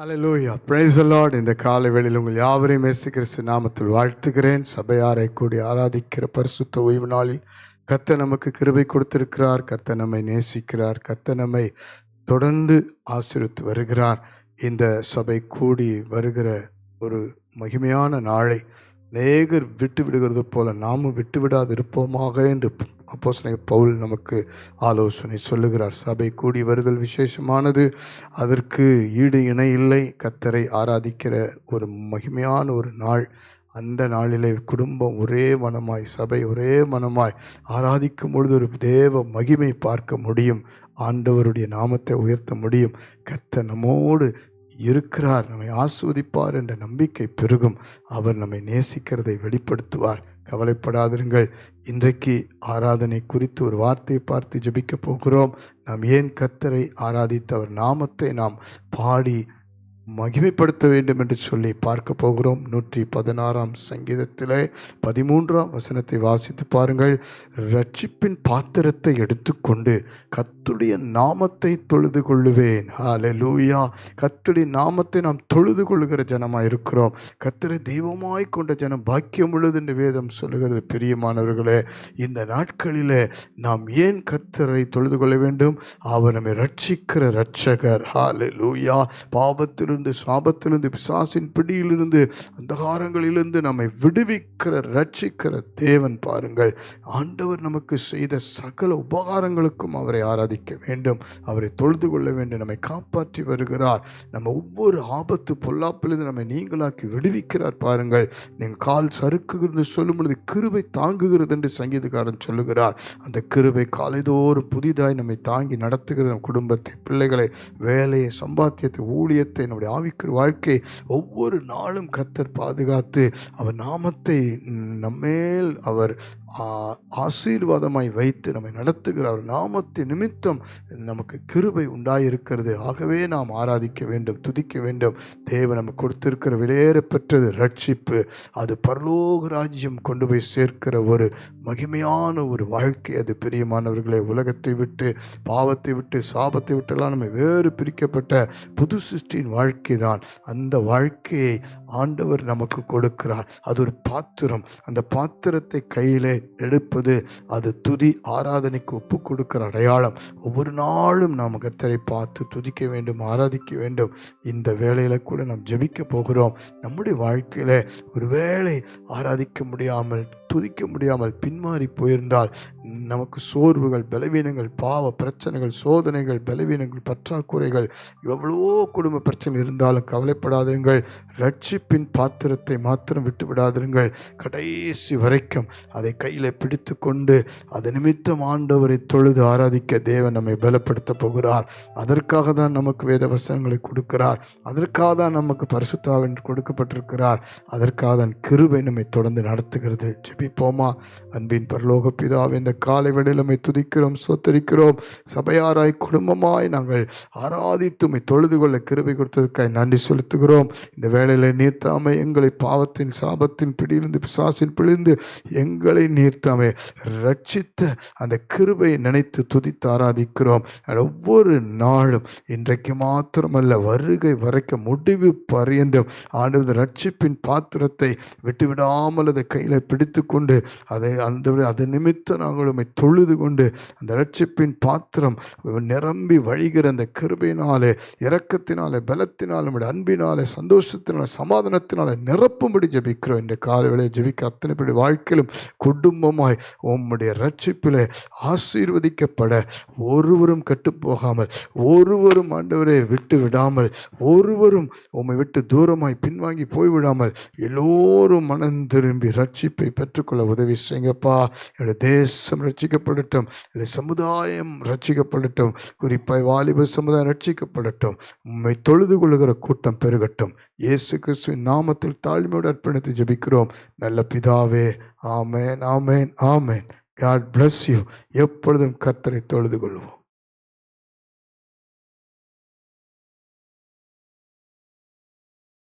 Hallelujah, praise the Lord. இந்த காலை வேளையில் உங்கள் யாவரையும் இயேசு கிறிஸ்து நாமத்தில் வாழ்த்துகிறேன். சபையாரை கூடி ஆராதிக்கிற பரிசுத்த ஓய்வு நாளில் கர்த்தர் நமக்கு கிருபை கொடுத்திருக்கிறார். கர்த்தர் நம்மை நேசிக்கிறார். கர்த்தர் நம்மை தொடர்ந்து ஆசீர்வதித்து வருகிறார். இந்த சபை கூடி வருகிற ஒரு மகிமையான நாளை அநேகர் விட்டு விடுகிறது போல நாமும் விட்டுவிடாது இருப்போமாக என்று அப்போஸ்தலனாகிய பவுல் நமக்கு ஆலோசனை சொல்லுகிறார். சபை கூடி வருதல் விசேஷமானது, அதற்கு ஈடு இணை இல்லை. கர்த்தரை ஆராதிக்கிற ஒரு மகிமையான ஒரு நாள். அந்த நாளிலே குடும்பம் ஒரே மனமாய், சபை ஒரே மனமாய் ஆராதிக்கும் பொழுது ஒரு தேவ மகிமை பார்க்க முடியும். ஆண்டவருடைய நாமத்தை உயர்த்த முடியும். கர்த்தர் நம்மோடு இருக்கிறார், நம்மை ஆஸ்வதிப்பார் என்ற நம்பிக்கை பெருகும். அவர் நம்மை நேசிக்கிறதை வெளிப்படுத்துவார். கவலைப்படாதிருங்கள். இன்றைக்கு ஆராதனை குறித்து ஒரு வார்த்தையை பார்த்து ஜெபிக்க போகிறோம். நாம் ஏன் கர்த்தரை ஆராதித்து அவர் நாமத்தை நாம் பாடி மகிமைப்படுத்த வேண்டும் என்று சொல்லி பார்க்க போகிறோம். 116 சங்கீதத்திலே 13 வசனத்தை வாசித்து பாருங்கள். இரட்சிப்பின் பாத்திரத்தை எடுத்துக்கொண்டு கர்த்தருடைய நாமத்தை தொழுது கொள்ளுவேன். ஹல்லேலூயா. கர்த்தருடைய நாமத்தை நாம் தொழுது கொள்ளுகிற ஜனமாய் இருக்கிறோம். கர்த்தரை தெய்வமாய் கொண்ட ஜனம் பாக்கியம் உள்ளது என்று வேதம் சொல்லுகிறது. பிரியமானவர்களே, இந்த நாட்களிலே நாம் ஏன் கர்த்தரை தொழுது கொள்ள வேண்டும்? அவர் நம்மை ரட்சிக்கிற இரட்சகர். ஹல்லேலூயா. பாவத்தில் சாபத்திலிருந்து, பிசாசின் பிடியிலிருந்து, அந்தகாரங்களிலிருந்து நம்மை விடுவிக்கிற ரட்சிக்கிற தேவன். பாருங்கள், ஆண்டவர் நமக்கு செய்த சகல உபகாரங்களுக்கும் அவரை ஆராதிக்க வேண்டும், அவரை தொழுது கொள்ள வேண்டும். நம்மை காப்பாற்றி வருகிறார். நம்ம ஒவ்வொரு ஆபத்து பொல்லாப்பிலிருந்து நம்மை நீங்களாக்கி விடுவிக்கிறார். பாருங்கள், நீங்கள் கால் சறுக்குகிறது சொல்லும் பொழுது கிருபை தாங்குகிறது என்று சங்கீதக்காரன் சொல்லுகிறார். அந்த கிருபை காலைதோறும் புதிதாய் நம்மை தாங்கி நடத்துகிற நம் குடும்பத்தை, பிள்ளைகளை, வேலையை, சம்பாத்தியத்தை, ஊழியத்தை, நம்முடைய ஆவிக்குரிய வாழ்க்கை ஒவ்வொரு நாளும் கர்த்தர் பாதுகாத்து அவர் நாமத்தை நம்மேல் அவர் ஆசீர்வாதமாய் வைத்து நம்மை நடத்துகிறார். நாமத்தை நிமித்தம் நமக்கு கிருபை உண்டாயிருக்கிறது. ஆகவே நாம் ஆராதிக்க வேண்டும், துதிக்க வேண்டும். தேவன் நமக்கு கொடுத்திருக்கிற விலையேற பெற்றது ரட்சிப்பு. அது பரலோக ராஜ்யம் கொண்டு போய் சேர்க்கிற ஒரு மகிமையான ஒரு வாழ்க்கை. அது பிரியமானவர்களே, உலகத்தை விட்டு, பாவத்தை விட்டு, சாபத்தை விட்டெல்லாம் நம்ம வேறு பிரிக்கப்பட்ட புது சிருஷ்டியின் வாழ்க்கை தான். அந்த வாழ்க்கையை ஆண்டவர் நமக்கு கொடுக்கிறார். அது ஒரு பாத்திரம். அந்த பாத்திரத்தை கையிலே எடுப்பது அது துதி ஆராதனைக்கு ஒப்பு கொடுக்கிற அடையாளம். ஒவ்வொரு நாளும் நாம் கர்த்தரை பார்த்து துதிக்க வேண்டும், ஆராதிக்க வேண்டும். இந்த வேளையில கூட நாம் ஜெபிக்க போகிறோம். நம்முடைய வாழ்க்கையில ஒரு வேளை ஆராதிக்க முடியாமல், துதிக்க முடியாமல் பின்மாறி போயிருந்தால், நமக்கு சோர்வுகள், பலவீனங்கள், பாவ பிரச்சனைகள், சோதனைகள், பலவீனங்கள், பற்றாக்குறைகள், எவ்வளவோ குடும்ப பிரச்சனை இருந்தாலும் கவலைப்படாதீர்கள். ரட்சிப்பின் பாத்திரத்தை மாத்திரம் விட்டு விடாதீர்கள். கடைசி வரைக்கும் அதை கையில் பிடித்து கொண்டு அது நிமித்தம் ஆண்டவரை தொழுது ஆராதிக்க தேவன் நம்மை பலப்படுத்த போகிறார். அதற்காக தான் நமக்கு வேத வசனங்களை கொடுக்கிறார். அதற்காக தான் நமக்கு பரிசுத்த ஆவி கொடுக்கப்பட்டிருக்கிறார். அதற்காக தான் கிருபை நம்மை தொடர்ந்து நடத்துகிறது. ஜெபிப்போமா? அன்பின் பரலோக பிதாவே, இந்த காலை வேளையில் நம்மை துதிக்கிறோம், ஸ்தோத்திரிக்கிறோம். சபையாராய், குடும்பமாய் நாங்கள் ஆராதித்து உம்மை தொழுது கொள்ள கிருபை கொடுத்ததற்காக நன்றி செலுத்துகிறோம். இந்த வேளையில நீர்த்தாமை எங்களை பாவத்தின், சாபத்தின் பிடியிலிருந்து, பிசாசின் பிடிந்து எங்களை நீர்த்தாமை ரட்சித்த அந்த கிருபையை நினைத்து துதித்து ஆராதிக்கிறோம். ஒவ்வொரு நாளும், இன்றைக்கு மாத்திரமல்ல, வருகை வரைக்கும் முடிவு பரியந்தம் ஆண்டவர் ரட்சிப்பின் பாத்திரத்தை விட்டுவிடாமல் அதை கையில் பிடித்து கொண்டு அதை நிமித்தம் நாங்கள் தொழுது கொண்டு அந்த ரட்சிப்பின் பாத்திரம் நிரம்பி வழிகிற அந்த கிருபையினாலே, இரக்கத்தினாலே, பலத்தினாலே, நம்முடைய அன்பினாலே, சந்தோஷத்தினாலே, சமாதானத்தினாலே நிரப்பும்படி ஜெபிக்கிறோம். இந்த காலைவேளையை ஜெபிக்க அத்தனை பேருடைய வாழ்க்கையிலும் குடும்பமாய் உம்முடைய ரட்சிப்பிலே ஆசீர்வதிக்கப்பட, ஒருவரும் கட்டுப்போகாமல், ஒருவரும் ஆண்டவரை விட்டு விடாமல், ஒருவரும் உம்மை விட்டு தூரமாய் பின்வாங்கி போய்விடாமல் எல்லோரும் மனம் திரும்பி ரட்சிப்பை பெற்றுக்கொள்ள உதவி செய்யுங்கப்பா. என்னுடைய தேசம் ரட்சிக்கப்படட்டும், சமுதாயம் ரட்சிக்கப்படட்டும், குறிப்பாய் வாலிப சமுதாயம் ரட்சிக்கப்படட்டும். உம்மை தொழுது கொள்ளுகிற கூட்டம் பெருகட்டும். இயேசு கிறிஸ்துவின் நாமத்தில் தாழ்மையோடு அர்ப்பணித்து ஜெபிக்கிறோம் நல்ல பிதாவே. ஆமென், ஆமென், ஆமென். God bless you. எப்பொழுதும் கர்த்தரை தொழுது கொள்வோம்.